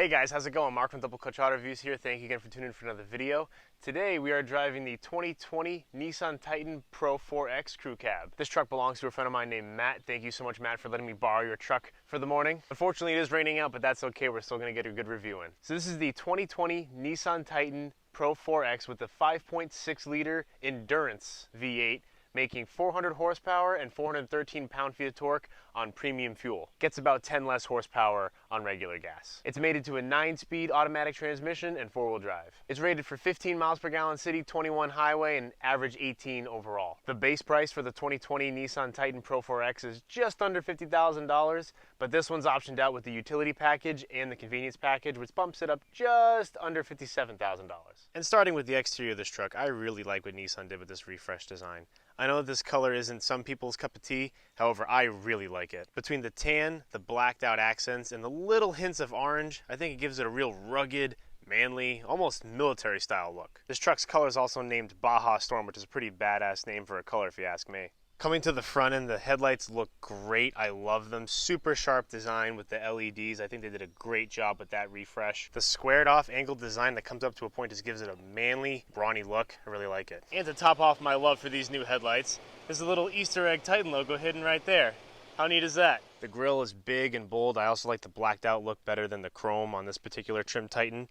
Hey guys, how's it going? Mark from Double Clutch Auto Reviews here. Thank you again for tuning in for another video. Today we are driving the 2020 Nissan Titan Pro-4X Crew Cab. This truck belongs to a friend of mine named Matt. Thank you so much, Matt, for letting me borrow your truck for the morning. Unfortunately, it is raining out, but that's okay. We're still going to get a good review in. So this is the 2020 Nissan Titan Pro-4X with the 5.6 liter Endurance V8, making 400 horsepower and 413 pound-feet of torque on premium fuel. Gets about 10 less horsepower on regular gas. It's mated to a 9-speed automatic transmission and 4-wheel drive. It's rated for 15 miles per gallon city, 21 highway, and average 18 overall. The base price for the 2020 Nissan Titan Pro-4X is just under $50,000, but this one's optioned out with the utility package and the convenience package, which bumps it up just under $57,000. And starting with the exterior of this truck, I really like what Nissan did with this refresh design. I know this color isn't some people's cup of tea, however, I really like it. Between the tan, the blacked out accents, and the little hints of orange, I think it gives it a real rugged, manly, almost military style look. This truck's color is also named Baja Storm, which is a pretty badass name for a color if you ask me. Coming to the front end, the headlights look great. I love them. Super sharp design with the LEDs. I think they did a great job with that refresh. The squared off angled design that comes up to a point just gives it a manly, brawny look. I really like it. And to top off my love for these new headlights, there's a little Easter egg Titan logo hidden right there. How neat is that? The grille is big and bold. I also like the blacked out look better than the chrome on this particular trim Titan.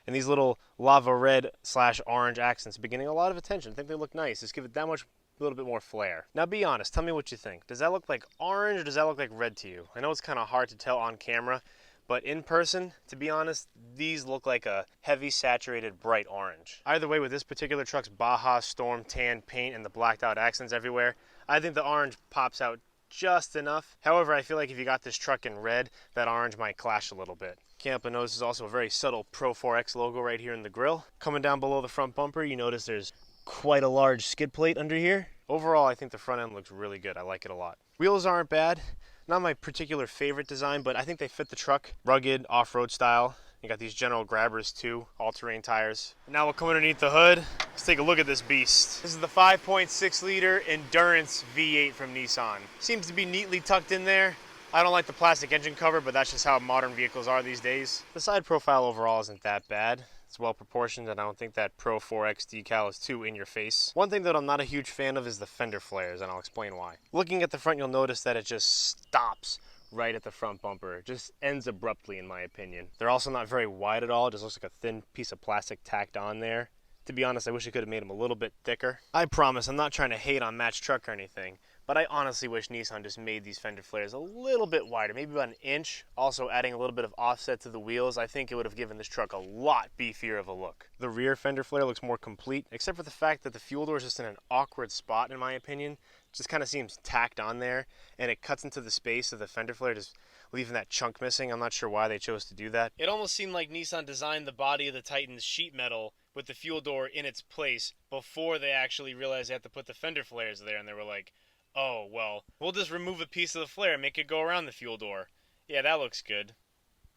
And these little lava red / orange accents are getting a lot of attention. I think they look nice. Just give it that much a little bit more flair. Now be honest, tell me what you think. Does that look like orange or does that look like red to you? I know it's kind of hard to tell on camera, but in person, to be honest, these look like a heavy saturated bright orange. Either way, with this particular truck's Baja Storm tan paint and the blacked out accents everywhere, I think the orange pops out just enough. However, I feel like if you got this truck in red, that orange might clash a little bit. Can't help but notice there's also a very subtle Pro-4X logo right here in the grille. Coming down below the front bumper, you notice there's quite a large skid plate under here. Overall, I think the front end looks really good. I like it a lot. Wheels aren't bad. Not my particular favorite design, but I think they fit the truck. Rugged, off-road style. You got these general grabbers too, all-terrain tires. Now we'll come underneath the hood. Let's take a look at this beast. This is the 5.6 liter Endurance V8 from Nissan. Seems to be neatly tucked in there. I don't like the plastic engine cover, but that's just how modern vehicles are these days. The side profile overall isn't that bad. It's well proportioned, and I don't think that Pro-4X decal is too in your face. One thing that I'm not a huge fan of is the fender flares, and I'll explain why. Looking at the front, you'll notice that it just stops right at the front bumper. It just ends abruptly, in my opinion. They're also not very wide at all. It just looks like a thin piece of plastic tacked on there. To be honest, I wish I could have made them a little bit thicker. I promise, I'm not trying to hate on Matt's truck or anything, but I honestly wish Nissan just made these fender flares a little bit wider, maybe about an inch. Also adding a little bit of offset to the wheels, I think it would have given this truck a lot beefier of a look. The rear fender flare looks more complete, except for the fact that the fuel door is just in an awkward spot, in my opinion. It just kind of seems tacked on there, and it cuts into the space of the fender flare, just leaving that chunk missing. I'm not sure why they chose to do that. It almost seemed like Nissan designed the body of the Titan's sheet metal with the fuel door in its place before they actually realized they had to put the fender flares there, and they were like, oh, well, we'll just remove a piece of the flare and make it go around the fuel door. Yeah, that looks good.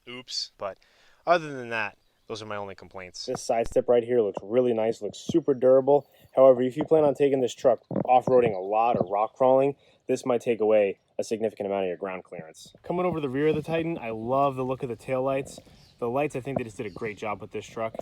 Oops. But other than that, those are my only complaints. This side step right here looks really nice, looks super durable. However, if you plan on taking this truck off-roading a lot or rock crawling, this might take away a significant amount of your ground clearance. Coming over to the rear of the Titan, I love the look of the taillights. The lights, I think they just did a great job with this truck.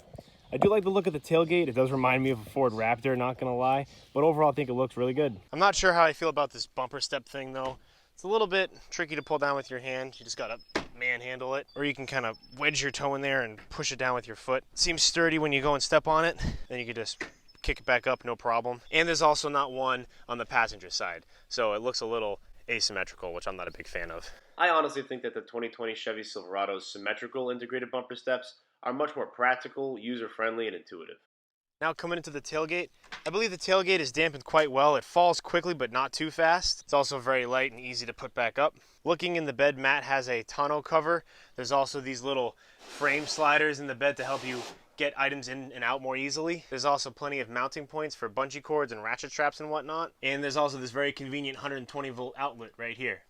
I do like the look of the tailgate. It does remind me of a Ford Raptor, not gonna lie, but overall I think it looks really good. I'm not sure how I feel about this bumper step thing though. It's a little bit tricky to pull down with your hand. You just gotta manhandle it, or you can kind of wedge your toe in there and push it down with your foot. It seems sturdy when you go and step on it, then you can just kick it back up, no problem. And there's also not one on the passenger side, so it looks a little asymmetrical, which I'm not a big fan of. I honestly think that the 2020 Chevy Silverado's symmetrical integrated bumper steps are much more practical, user-friendly, and intuitive. Now coming into the tailgate, I believe the tailgate is dampened quite well. It falls quickly, but not too fast. It's also very light and easy to put back up. Looking in the bed, Matt has a tonneau cover. There's also these little frame sliders in the bed to help you get items in and out more easily. There's also plenty of mounting points for bungee cords and ratchet straps and whatnot. And there's also this very convenient 120 volt outlet right here.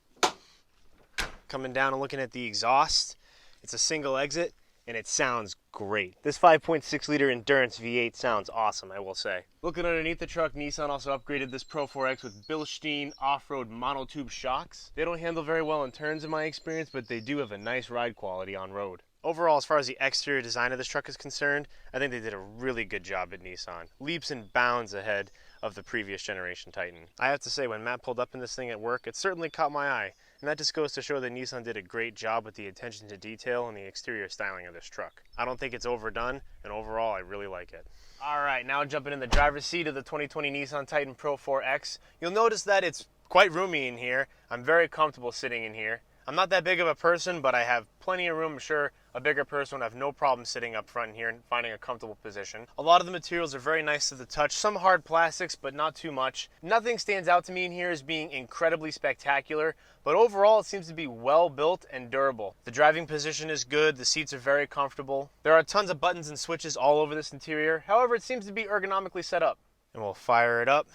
Coming down and looking at the exhaust, it's a single exit, and it sounds great. This 5.6 liter Endurance V8 sounds awesome, I will say. Looking underneath the truck, Nissan also upgraded this Pro-4X with Bilstein off-road monotube shocks. They don't handle very well in turns in my experience, but they do have a nice ride quality on road. Overall, as far as the exterior design of this truck is concerned, I think they did a really good job at Nissan. Leaps and bounds ahead of the previous generation Titan. I have to say, when Matt pulled up in this thing at work, it certainly caught my eye. And that just goes to show that Nissan did a great job with the attention to detail and the exterior styling of this truck. I don't think it's overdone, and overall, I really like it. All right, now jumping in the driver's seat of the 2020 Nissan Titan Pro-4X. You'll notice that it's quite roomy in here. I'm very comfortable sitting in here. I'm not that big of a person, but I have plenty of room. I'm sure a bigger person would have no problem sitting up front here and finding a comfortable position. A lot of the materials are very nice to the touch. Some hard plastics, but not too much. Nothing stands out to me in here as being incredibly spectacular, but overall it seems to be well built and durable. The driving position is good. The seats are very comfortable. There are tons of buttons and switches all over this interior. However, it seems to be ergonomically set up. And we'll fire it up.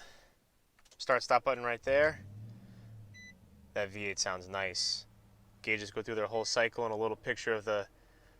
Start stop button right there. That V8 sounds nice. Gauges go through their whole cycle, and a little picture of the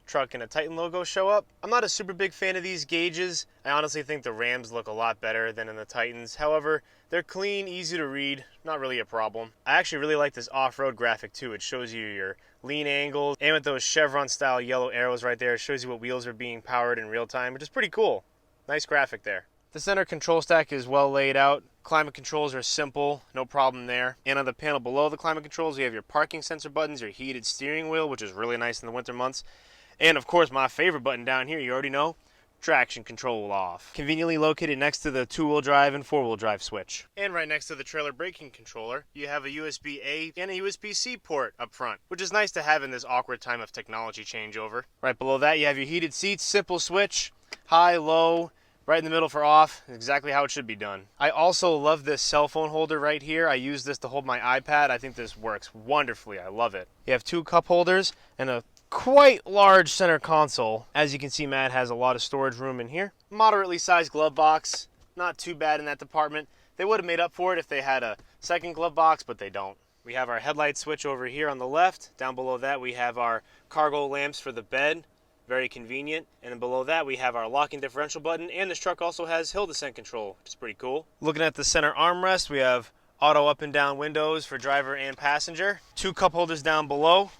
truck and a Titan logo show up. I'm not a super big fan of these gauges. I honestly think the Rams look a lot better than in the Titans. However, they're clean, easy to read, not really a problem. I actually really like this off-road graphic too. It shows you your lean angles, and with those Chevron style yellow arrows right there, it shows you what wheels are being powered in real time, which is pretty cool. Nice graphic there. The center control stack is well laid out. Climate controls are simple, no problem there. And on the panel below the climate controls, you have your parking sensor buttons, your heated steering wheel, which is really nice in the winter months. And of course, my favorite button down here, you already know, traction control off. Conveniently located next to the 2-wheel drive and 4-wheel drive switch. And right next to the trailer braking controller, you have a USB-A and a USB-C port up front, which is nice to have in this awkward time of technology changeover. Right below that, you have your heated seats, simple switch, high, low, right in the middle for off, exactly how it should be done. I also love this cell phone holder right here. I use this to hold my iPad. I think this works wonderfully. I love it. You have 2 cup holders and a quite large center console. As you can see, Matt has a lot of storage room in here. Moderately sized glove box. Not too bad in that department. They would have made up for it if they had a second glove box, but they don't. We have our headlight switch over here on the left. Down below that, we have our cargo lamps for the bed. Very convenient. And then below that, we have our locking differential button, and this truck also has hill descent control, which is pretty cool. Looking at the center armrest, we have auto up and down windows for driver and passenger. 2 cup holders down below,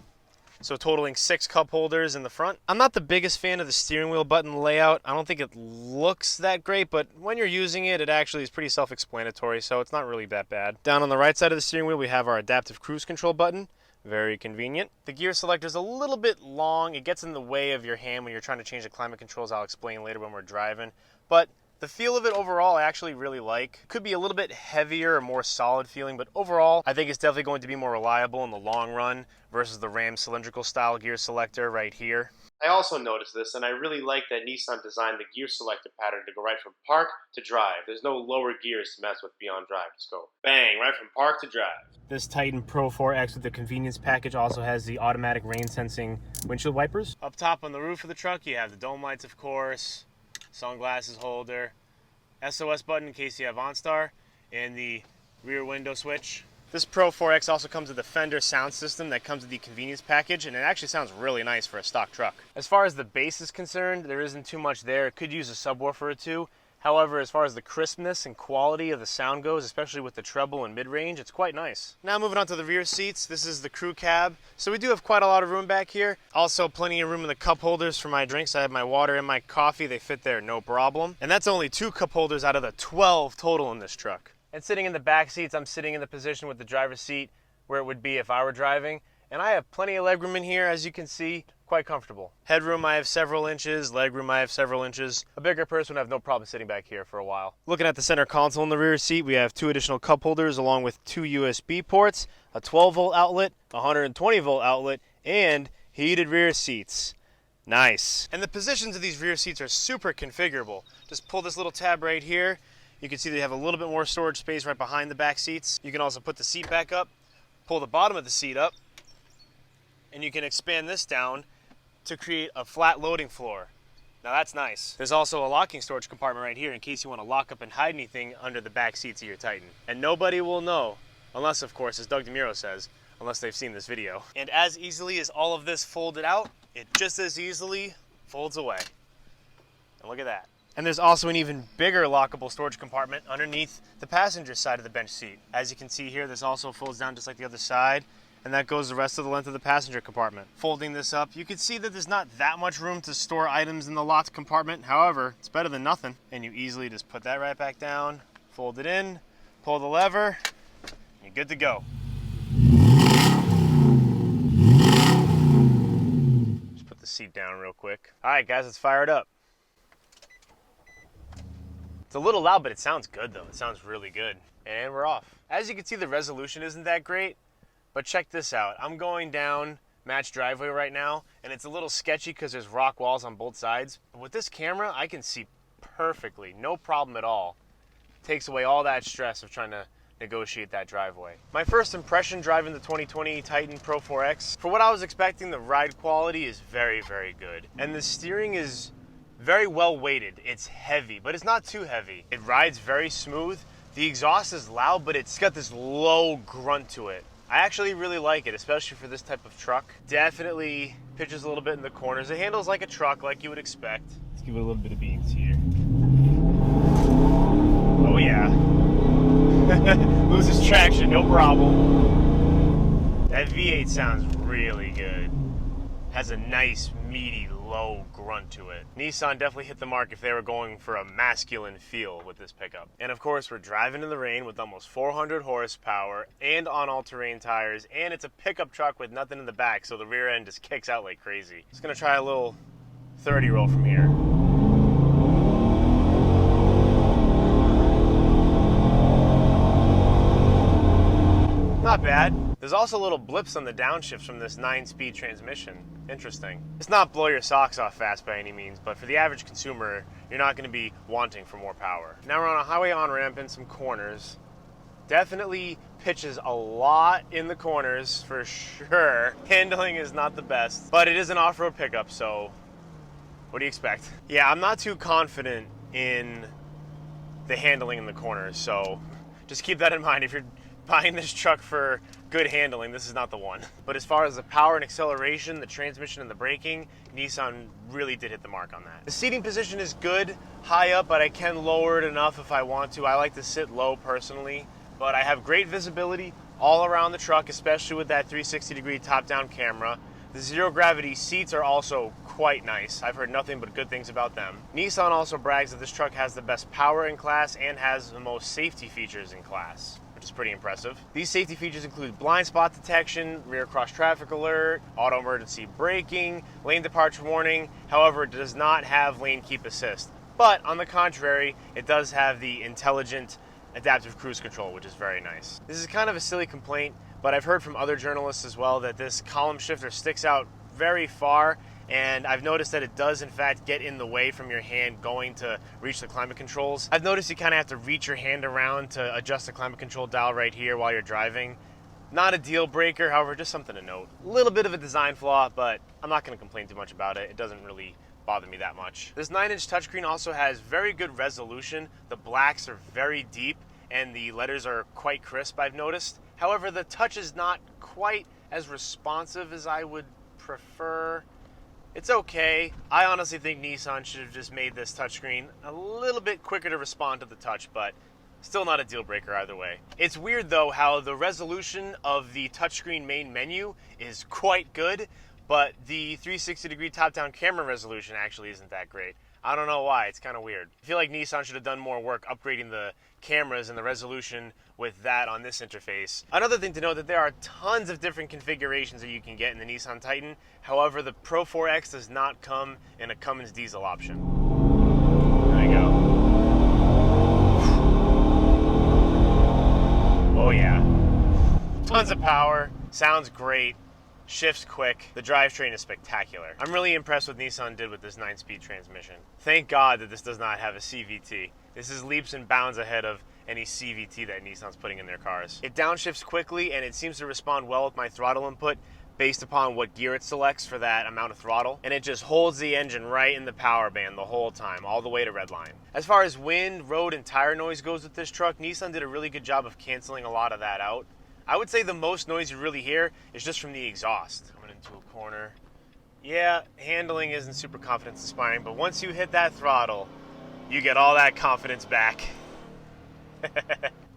so totaling 6 cup holders in the front. I'm not the biggest fan of the steering wheel button layout. I don't think it looks that great, but when you're using it, it actually is pretty self-explanatory, so it's not really that bad. Down on the right side of the steering wheel, we have our adaptive cruise control button. Very convenient. The gear selector is a little bit long. It gets in the way of your hand when you're trying to change the climate controls. I'll explain later when we're driving. But the feel of it overall, I actually really like. Could be a little bit heavier or more solid feeling, but overall, I think it's definitely going to be more reliable in the long run versus the Ram cylindrical style gear selector right here. I also noticed this, and I really like that Nissan designed the gear selector pattern to go right from park to drive. There's no lower gears to mess with beyond drive. Just go bang, right from park to drive. This Titan Pro-4X with the convenience package also has the automatic rain sensing windshield wipers. Up top on the roof of the truck, you have the dome lights, of course, sunglasses holder, SOS button in case you have OnStar, and the rear window switch. This Pro-4X also comes with a Fender sound system that comes with the convenience package, and it actually sounds really nice for a stock truck. As far as the bass is concerned, there isn't too much there. It could use a subwoofer or two. However, as far as the crispness and quality of the sound goes, especially with the treble and mid-range, it's quite nice. Now moving on to the rear seats, this is the crew cab. So we do have quite a lot of room back here. Also plenty of room in the cup holders for my drinks. I have my water and my coffee. They fit there, no problem. And that's only 2 cup holders out of the 12 total in this truck. And sitting in the back seats, I'm sitting in the position with the driver's seat where it would be if I were driving. And I have plenty of legroom in here, as you can see, quite comfortable. Headroom, I have several inches. Legroom, I have several inches. A bigger person would have no problem sitting back here for a while. Looking at the center console in the rear seat, we have 2 additional cup holders along with 2 USB ports, a 12-volt outlet, a 120-volt outlet, and heated rear seats. Nice. And the positions of these rear seats are super configurable. Just pull this little tab right here. You can see they have a little bit more storage space right behind the back seats. You can also put the seat back up, pull the bottom of the seat up, and you can expand this down to create a flat loading floor. Now that's nice. There's also a locking storage compartment right here in case you want to lock up and hide anything under the back seats of your Titan. And nobody will know, unless of course, as Doug DeMuro says, unless they've seen this video. And as easily as all of this folded out, it just as easily folds away. And look at that. And there's also an even bigger lockable storage compartment underneath the passenger side of the bench seat. As you can see here, this also folds down just like the other side. and that goes the rest of the length of the passenger compartment. Folding this up, you can see that there's not that much room to store items in the locked compartment. However, it's better than nothing. And you easily just put that right back down, fold it in, pull the lever, you're good to go. Just put the seat down real quick. All right, guys, let's fire it up. It's a little loud, but it sounds good though. It sounds really good. And we're off. As you can see, the resolution isn't that great, but check this out. I'm going down Match driveway right now, and it's a little sketchy because there's rock walls on both sides. But with this camera, I can see perfectly, no problem at all. Takes away all that stress of trying to negotiate that driveway. My first impression driving the 2020 Titan Pro-4X, for what I was expecting, the ride quality is very, very good. And the steering is very well weighted. It's heavy, but it's not too heavy. It rides very smooth. The exhaust is loud, but it's got this low grunt to it. I actually really like it, especially for this type of truck. Definitely pitches a little bit in the corners. It handles like a truck, like you would expect. Let's give it a little bit of beans here. Oh yeah. Loses traction, no problem. That V8 sounds really good. Has a nice, meaty, low grunt to it. Nissan definitely hit the mark if they were going for a masculine feel with this pickup. And of course, we're driving in the rain with almost 400 horsepower and on all-terrain tires, and it's a pickup truck with nothing in the back, so the rear end just kicks out like crazy. Just gonna try a little 30 roll from here. Not bad. There's also little blips on the downshifts from this 9-speed transmission. Interesting. It's not blow your socks off fast by any means, but for the average consumer, you're not going to be wanting for more power. Now we're on a highway on-ramp in some corners. Definitely pitches a lot in the corners for sure. Handling is not the best, but it is an off-road pickup, so what do you expect? Yeah, I'm not too confident in the handling in the corners, so just keep that in mind. If you're buying this truck for good handling, this is not the one. But as far as the power and acceleration, the transmission and the braking, Nissan really did hit the mark on that. The seating position is good, high up, but I can lower it enough if I want to. I like to sit low personally, but I have great visibility all around the truck, especially with that 360-degree top-down camera. The zero-gravity seats are also quite nice. I've heard nothing but good things about them. Nissan also brags that this truck has the best power in class and has the most safety features in class, which is pretty impressive. These safety features include blind spot detection, rear cross traffic alert, auto emergency braking, lane departure warning. However, it does not have lane keep assist. But on the contrary, it does have the intelligent adaptive cruise control, which is very nice. This is kind of a silly complaint, but I've heard from other journalists as well that this column shifter sticks out very far, and I've noticed that it does in fact get in the way from your hand going to reach the climate controls. I've noticed you kind of have to reach your hand around to adjust the climate control dial right here while you're driving. Not a deal breaker, however, just something to note. A little bit of a design flaw, but I'm not going to complain too much about it. It doesn't really bother me that much. This 9-inch touchscreen also has very good resolution. The blacks are very deep and the letters are quite crisp, I've noticed. However, the touch is not quite as responsive as I would prefer. It's okay. I honestly think Nissan should have just made this touchscreen a little bit quicker to respond to the touch, but still not a deal breaker either way. It's weird though how the resolution of the touchscreen main menu is quite good, but the 360-degree top-down camera resolution actually isn't that great. I don't know why, it's kind of weird. I feel like Nissan should have done more work upgrading the cameras and the resolution with that on this interface. Another thing to note that there are tons of different configurations that you can get in the Nissan Titan. However, the Pro-4X does not come in a Cummins diesel option. There you go. Oh yeah. Tons of power, sounds great. Shifts quick. The drivetrain is spectacular. I'm really impressed with what Nissan did with this 9-speed transmission. Thank God that this does not have a CVT. This is leaps and bounds ahead of any CVT that Nissan's putting in their cars. It downshifts quickly and it seems to respond well with my throttle input based upon what gear it selects for that amount of throttle. And it just holds the engine right in the power band the whole time, all the way to redline. As far as wind, road, and tire noise goes with this truck, Nissan did a really good job of canceling a lot of that out. I would say the most noise you really hear is just from the exhaust. Coming into a corner. Yeah, handling isn't super confidence inspiring, but once you hit that throttle, you get all that confidence back.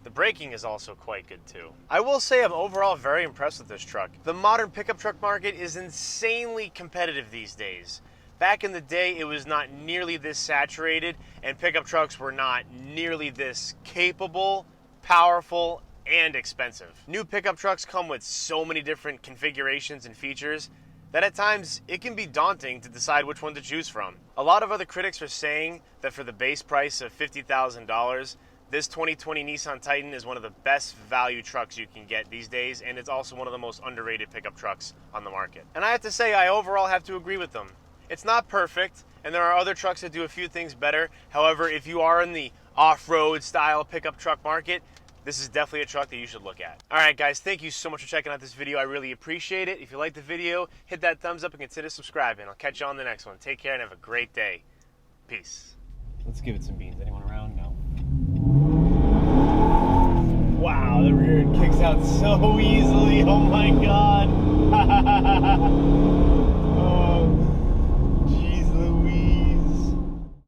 The braking is also quite good too. I will say I'm overall very impressed with this truck. The modern pickup truck market is insanely competitive these days. Back in the day, it was not nearly this saturated, and pickup trucks were not nearly this capable, powerful, and expensive. New pickup trucks come with so many different configurations and features that at times it can be daunting to decide which one to choose from. A lot of other critics are saying that for the base price of $50,000, this 2020 Nissan Titan is one of the best value trucks you can get these days, and it's also one of the most underrated pickup trucks on the market. And I have to say, I overall have to agree with them. It's not perfect, and there are other trucks that do a few things better. However, if you are in the off-road style pickup truck market, this is definitely a truck that you should look at. All right, guys, thank you so much for checking out this video. I really appreciate it. If you liked the video, hit that thumbs up and consider subscribing. I'll catch you on the next one. Take care and have a great day. Peace. Let's give it some beans. Anyone around? No. Wow, the rear end kicks out so easily. Oh my God.